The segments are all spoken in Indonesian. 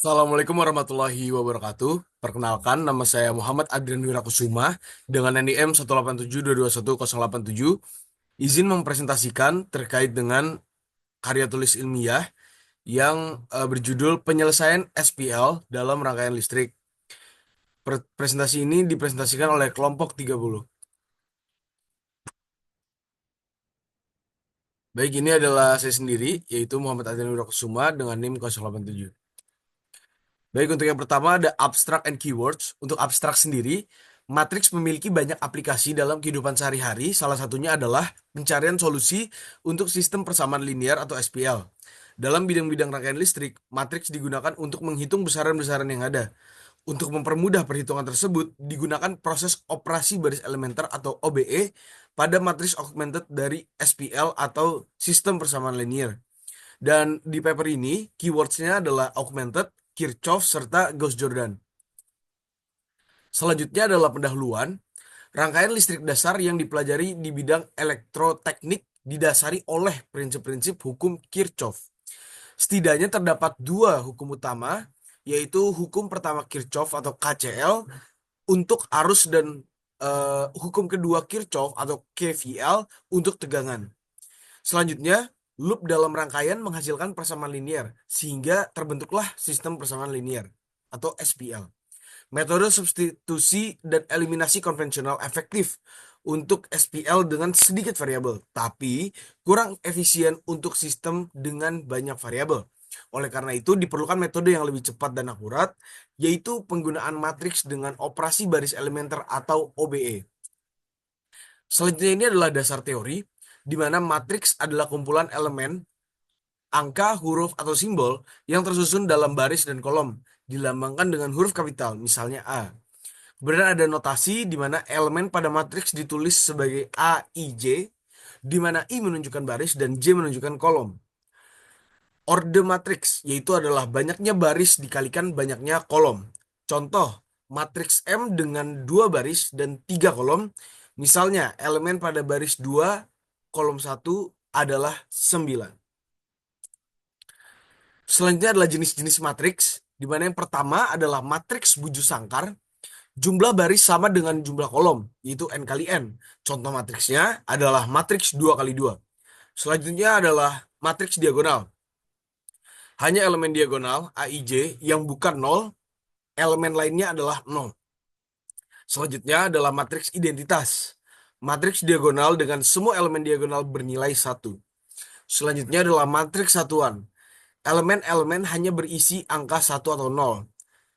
Assalamualaikum warahmatullahi wabarakatuh. Perkenalkan, nama saya Muhammad Adrian Wirakusuma dengan NIM 187221087. Izin mempresentasikan terkait dengan karya tulis ilmiah yang berjudul Penyelesaian SPL dalam Rangkaian Listrik. Presentasi ini dipresentasikan oleh kelompok 30. Baik, ini adalah saya sendiri, yaitu Muhammad Adrian Wirakusuma dengan NIM 087. Baik, untuk yang pertama ada abstract and keywords. Untuk abstrak sendiri, matriks memiliki banyak aplikasi dalam kehidupan sehari-hari. Salah satunya adalah pencarian solusi untuk sistem persamaan linear atau SPL. Dalam bidang-bidang rangkaian listrik, matriks digunakan untuk menghitung besaran-besaran yang ada. Untuk mempermudah perhitungan tersebut, digunakan proses operasi baris elementer atau OBE pada matriks augmented dari SPL atau sistem persamaan linear. Dan di paper ini, keywordsnya adalah augmented, Kirchhoff, serta Gauss-Jordan. Selanjutnya adalah pendahuluan. Rangkaian listrik dasar yang dipelajari di bidang elektroteknik didasari oleh prinsip-prinsip hukum Kirchhoff. Setidaknya terdapat dua hukum utama, yaitu hukum pertama Kirchhoff atau KCL untuk arus dan hukum kedua Kirchhoff atau KVL untuk tegangan. Selanjutnya, loop dalam rangkaian menghasilkan persamaan linear, sehingga terbentuklah sistem persamaan linear atau SPL. Metode substitusi dan eliminasi konvensional efektif untuk SPL dengan sedikit variabel, tapi kurang efisien untuk sistem dengan banyak variabel. Oleh karena itu, diperlukan metode yang lebih cepat dan akurat, yaitu penggunaan matriks dengan operasi baris elementer atau OBE. Selanjutnya ini adalah dasar teori, di mana matriks adalah kumpulan elemen, angka, huruf, atau simbol yang tersusun dalam baris dan kolom, dilambangkan dengan huruf kapital, misalnya A. Kemudian ada notasi di mana elemen pada matriks ditulis sebagai A, I, J, di mana I menunjukkan baris dan J menunjukkan kolom. Orde matriks, yaitu adalah banyaknya baris dikalikan banyaknya kolom. Contoh, matriks M dengan 2 baris dan 3 kolom. Misalnya, elemen pada baris 2, kolom 1 adalah 9. Selanjutnya adalah jenis-jenis matriks, di mana yang pertama adalah matriks buju sangkar. Jumlah baris sama dengan jumlah kolom, yaitu N kali N. Contoh matriksnya adalah matriks 2 kali 2. Selanjutnya adalah matriks diagonal. Hanya elemen diagonal, A, I, J, yang bukan 0, elemen lainnya adalah 0. Selanjutnya adalah matriks identitas. Matriks diagonal dengan semua elemen diagonal bernilai 1. Selanjutnya adalah matriks satuan. Elemen-elemen hanya berisi angka 1 atau 0.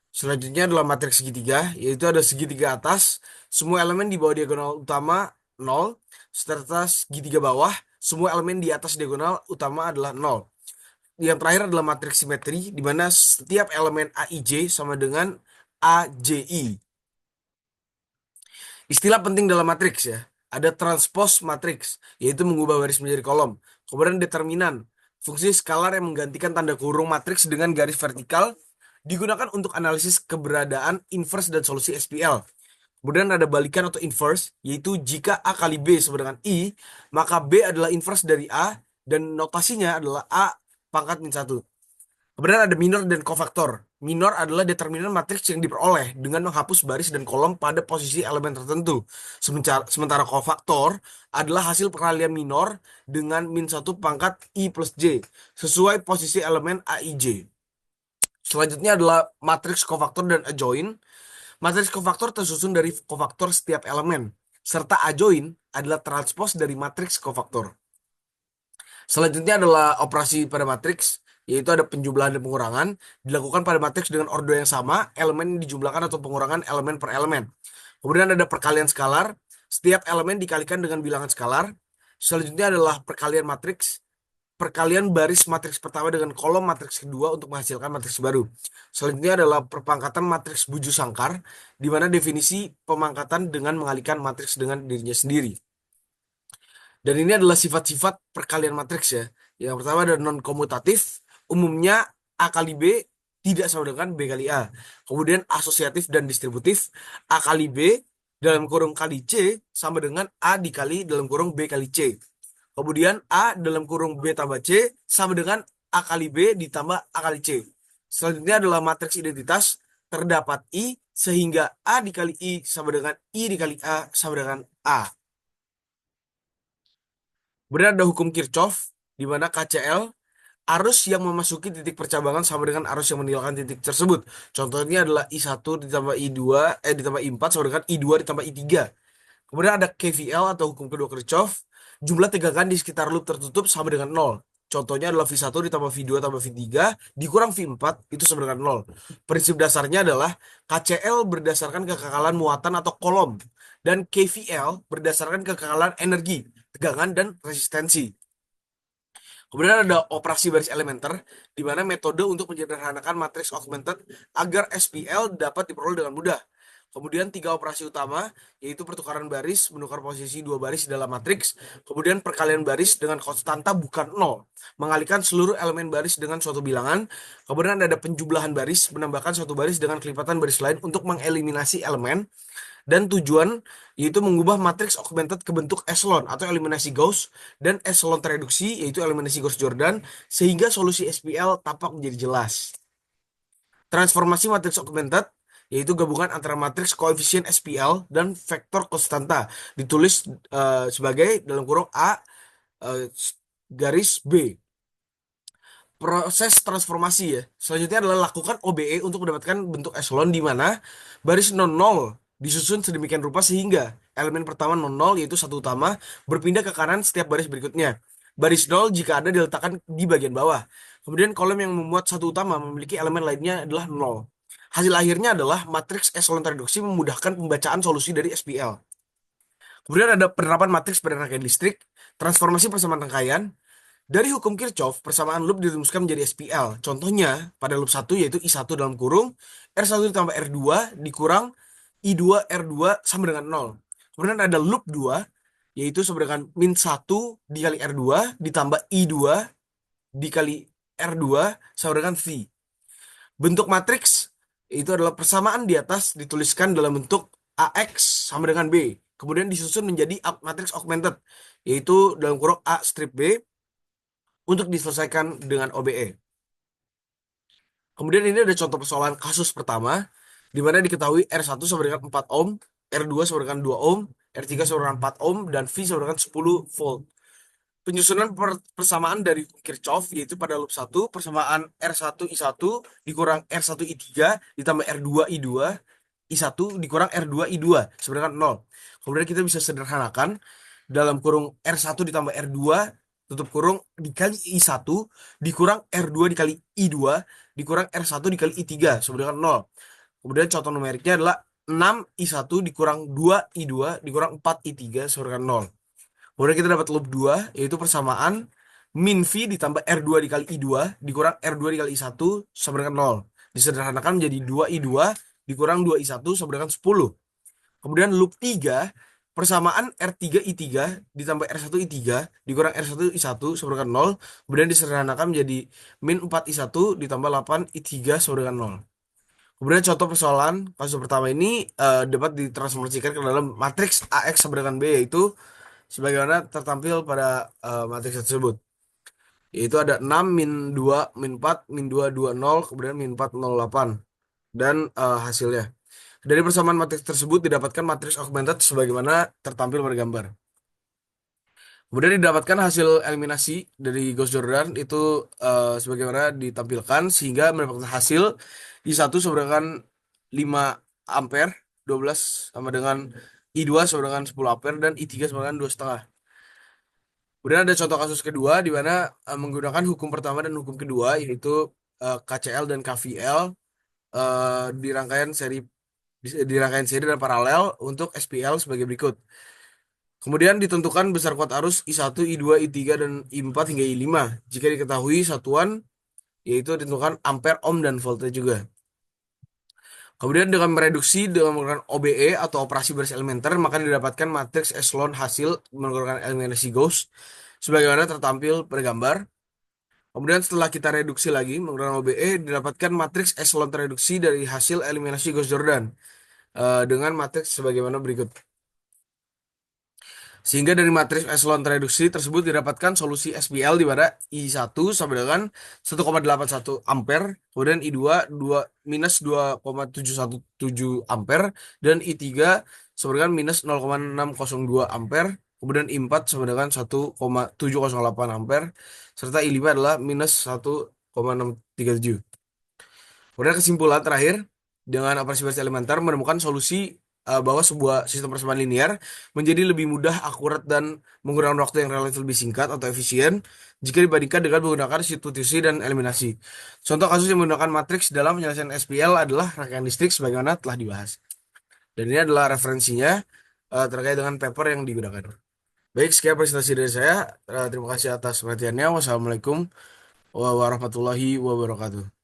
Selanjutnya adalah matriks segitiga, yaitu ada segitiga atas, semua elemen di bawah diagonal utama 0, serta segitiga bawah, semua elemen di atas diagonal utama adalah 0. Yang terakhir adalah matriks simetri, di mana setiap elemen AIJ sama dengan AJI. Istilah penting dalam matriks ya, ada transpose matriks, yaitu mengubah baris menjadi kolom. Kemudian determinan, fungsi skalar yang menggantikan tanda kurung matriks dengan garis vertikal, digunakan untuk analisis keberadaan inverse dan solusi SPL. Kemudian ada balikan atau inverse, yaitu jika A kali B sama dengan I, maka B adalah inverse dari A, dan notasinya adalah A pangkat min 1. Kemudian ada minor dan kofaktor. Minor adalah determinan matriks yang diperoleh dengan menghapus baris dan kolom pada posisi elemen tertentu. Sementara kofaktor adalah hasil perkalian minor dengan min 1 pangkat I plus J, sesuai posisi elemen A, I, J. Selanjutnya adalah matriks kofaktor dan adjoint. Matriks kofaktor tersusun dari kofaktor setiap elemen, serta adjoint adalah transpose dari matriks kofaktor. Selanjutnya adalah operasi pada matriks, yaitu ada penjumlahan dan pengurangan, dilakukan pada matriks dengan ordo yang sama, elemen dijumlahkan atau pengurangan elemen per elemen. Kemudian ada perkalian skalar, setiap elemen dikalikan dengan bilangan skalar. Selanjutnya adalah perkalian matriks, perkalian baris matriks pertama dengan kolom matriks kedua untuk menghasilkan matriks baru. Selanjutnya adalah perpangkatan matriks buju sangkar, di mana definisi pemangkatan dengan mengalihkan matriks dengan dirinya sendiri. Dan ini adalah sifat-sifat perkalian matriks ya. Yang pertama ada non-komutatif, umumnya A kali B tidak sama dengan B kali A. Kemudian asosiatif dan distributif, A kali B dalam kurung kali C sama dengan A dikali dalam kurung B kali C. Kemudian A dalam kurung B tambah C sama dengan A kali B ditambah A kali C. Selanjutnya adalah matriks identitas. Terdapat I sehingga A dikali I sama dengan I dikali A sama dengan A. Kemudian ada hukum Kirchhoff, di mana KCL arus yang memasuki titik percabangan sama dengan arus yang meninggalkan titik tersebut. Contohnya adalah I1 ditambah I2, ditambah I4 sama dengan I2 ditambah I3. Kemudian ada KVL atau hukum kedua Kirchhoff. Jumlah tegangan di sekitar loop tertutup sama dengan nol. Contohnya adalah V1 ditambah V2 tambah V3 dikurang V4 itu sama dengan nol. Prinsip dasarnya adalah KCL berdasarkan kekekalan muatan atau kolom dan KVL berdasarkan kekekalan energi, tegangan, dan resistensi. Kemudian ada operasi baris elementer, di mana metode untuk menyederhanakan matriks augmented agar SPL dapat diperoleh dengan mudah. Kemudian tiga operasi utama, yaitu pertukaran baris, menukar posisi dua baris dalam matriks, kemudian perkalian baris dengan konstanta bukan nol, mengalihkan seluruh elemen baris dengan suatu bilangan, kemudian ada penjumlahan baris, menambahkan suatu baris dengan kelipatan baris lain untuk mengeliminasi elemen, dan tujuan yaitu mengubah matriks augmented ke bentuk echelon atau eliminasi Gauss dan echelon tereduksi yaitu eliminasi Gauss-Jordan sehingga solusi SPL tampak menjadi jelas. Transformasi matriks augmented yaitu gabungan antara matriks koefisien SPL dan vektor konstanta ditulis sebagai dalam kurung A garis B. Proses transformasi ya. Selanjutnya adalah lakukan OBE untuk mendapatkan bentuk echelon di mana baris non-nol disusun sedemikian rupa sehingga elemen pertama non-nol yaitu satu utama berpindah ke kanan setiap baris berikutnya. Baris nol jika ada diletakkan di bagian bawah. Kemudian kolom yang memuat satu utama memiliki elemen lainnya adalah nol. Hasil akhirnya adalah matriks echelon tereduksi memudahkan pembacaan solusi dari SPL. Kemudian ada penerapan matriks pada rangkaian listrik, transformasi persamaan rangkaian. Dari hukum Kirchhoff, persamaan loop dirumuskan menjadi SPL. Contohnya, pada loop 1 yaitu I1 dalam kurung, R1 ditambah R2 dikurang I2 R2 sama dengan 0. Kemudian ada loop 2, yaitu sama dengan min 1 dikali R2 ditambah I2 dikali R2 sama dengan V. Bentuk matriks itu adalah persamaan di atas dituliskan dalam bentuk AX sama dengan B. Kemudian disusun menjadi matriks augmented, yaitu dalam kurung A strip B, untuk diselesaikan dengan OBE. Kemudian ini ada contoh persoalan kasus pertama, di mana diketahui R1 sama dengan 4 ohm, R2 sama dengan 2 ohm, R3 sama dengan 4 ohm, dan V sama dengan 10 volt. Penyusunan persamaan dari Kirchhoff yaitu pada loop 1, persamaan R1 I1 dikurang R1 I3 ditambah R2 I2, I1 dikurang R2 I2 sama dengan 0. Kemudian kita bisa sederhanakan dalam kurung R1 ditambah R2 tutup kurung dikali I1 dikurang R2 dikali I2 dikurang R1 dikali I3 sama dengan 0. Kemudian contoh numeriknya adalah 6 I1 dikurang 2 I2 dikurang 4 I3 sama dengan 0. Kemudian kita dapat loop 2 yaitu persamaan min V ditambah R2 dikali I2 dikurang R2 dikali I1 sama dengan 0. Disederhanakan menjadi 2 I2 dikurang 2 I1 sama dengan 10. Kemudian loop 3, persamaan R3 I3 ditambah R1 I3 dikurang R1 I1 sama dengan 0. Kemudian disederhanakan menjadi min 4 I1 ditambah 8 I3 sama dengan 0. Kemudian contoh persoalan kasus pertama ini dapat ditransformasikan ke dalam matriks AX sama dengan B, yaitu sebagaimana tertampil pada matriks tersebut. Yaitu ada 6, min 2, min 4, min 2, 2, 0, kemudian min 4, 0, 8. Dan hasilnya. Dari persamaan matriks tersebut didapatkan matriks augmented sebagaimana tertampil pada gambar. Kemudian didapatkan hasil eliminasi dari Gauss-Jordan itu sebagaimana ditampilkan sehingga mendapatkan hasil I1 sama dengan 5 ampere, 12 sama dengan I2 sama dengan 10 ampere, dan I3 sama dengan 2,5. Kemudian ada contoh kasus kedua di mana menggunakan hukum pertama dan hukum kedua yaitu KCL dan KVL di rangkaian seri dan paralel untuk SPL sebagai berikut. Kemudian ditentukan besar kuat arus I1, I2, I3, dan I4 hingga I5. Jika diketahui satuan, yaitu ditentukan ampere, ohm, dan voltage juga. Kemudian dengan mereduksi dengan menggunakan OBE atau operasi baris elementer, maka didapatkan matriks echelon hasil menggunakan eliminasi Gauss, sebagaimana tertampil pada gambar. Kemudian setelah kita reduksi lagi menggunakan OBE, didapatkan matriks echelon tereduksi dari hasil eliminasi Gauss-Jordan dengan matriks sebagaimana berikut. Sehingga dari matriks eselon tereduksi tersebut didapatkan solusi SPL di mana I1 sama dengan 1,81 ampere, kemudian I2 minus 2,717 ampere, dan I3 sama dengan minus 0,602 ampere, kemudian I4 sama dengan 1,708 ampere, serta I5 adalah minus 1,637. Kemudian kesimpulan terakhir, dengan operasi baris elementer menemukan solusi bahwa sebuah sistem persamaan linear menjadi lebih mudah, akurat, dan menggunakan waktu yang relatif lebih singkat atau efisien jika dibandingkan dengan menggunakan substitusi dan eliminasi. Contoh kasus yang menggunakan matriks dalam penyelesaian SPL adalah rangkaian listrik sebagaimana telah dibahas. Dan ini adalah referensinya terkait dengan paper yang digunakan. Baik, sekian presentasi dari saya. Terima kasih atas perhatiannya. Wassalamualaikum warahmatullahi wabarakatuh.